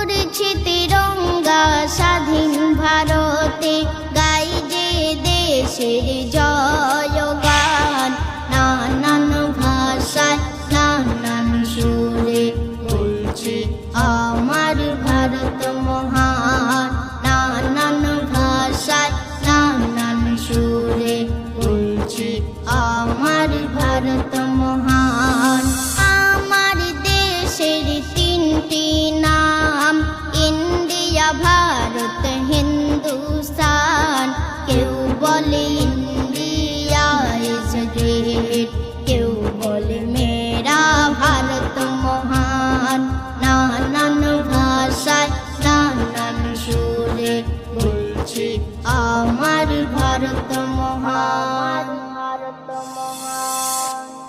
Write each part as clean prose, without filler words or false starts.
উড়ছে তিরঙ্গা স্বাধীন ভারতে, গাই যে দেশের জয়গান। নানান ভাষায় নানান সুরে বলছে আমার ভারত মহান। নানান ভাষায় নানান সুরে বলছে আমার ভারত মহান। আমার দেশের তিনটি নাম, ইন্ডিয়া, ভারত, হিন্দুস্তান। কেউ বলে ইন্ডিয়া ইজ গ্রেট, কেউ বলে মেরা ভারত মহান। নানান ভাষায় নানান সুরে বলছে আমার ভারত মহান।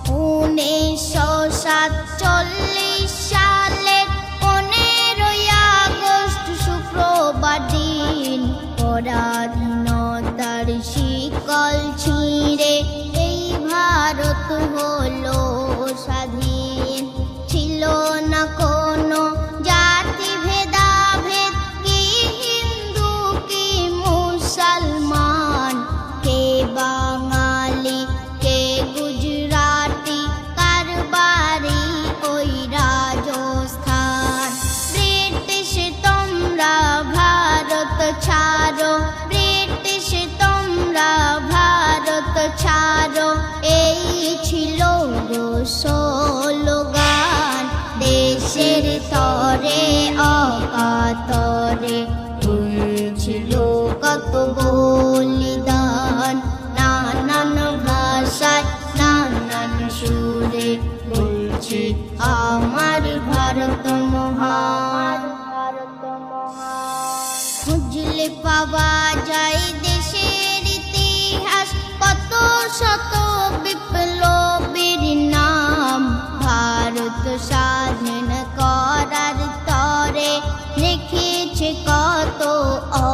1947 সালের 15ই আগস্ট শুক্রবার দিন, পরাধীনতার শিকল ছিঁড়ে এই ভারত হলো স্বাধীন। ছিল না কোনো জাতি ভেদাভেদ, কি হিন্দু কি মুসলমান, কে বাঙালি কে গুজরাটি, কারবারি ওই রাজস্থান। ব্রিটিশ তোমরা ভারত ছাড়ো, ব্রিটিশ তোমরা ভারত ছাড়ো, এই ছিল গো স্লোগান। দেশের তরে অকাতরে হয়েছিল কত বলিদান। নানান ভাষায় নানান সুরে বলছে আমার ভারত মহান। খুঁজলে পাওয়া যায় দেশের ইতিহাস, কত শত বিপ্লবীর নাম। ভারত স্বাধীন করার তরে রেখেছে কত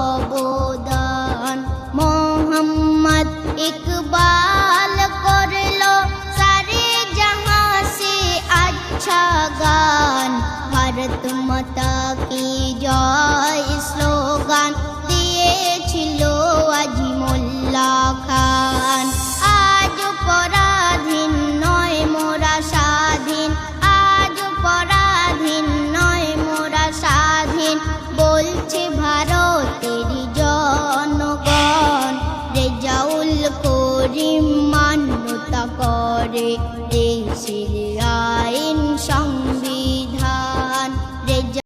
অবদান। মোহাম্মদ ইকবাল করলো সারে জাহাঁ সে আচ্ছা গান। ভারত মাতা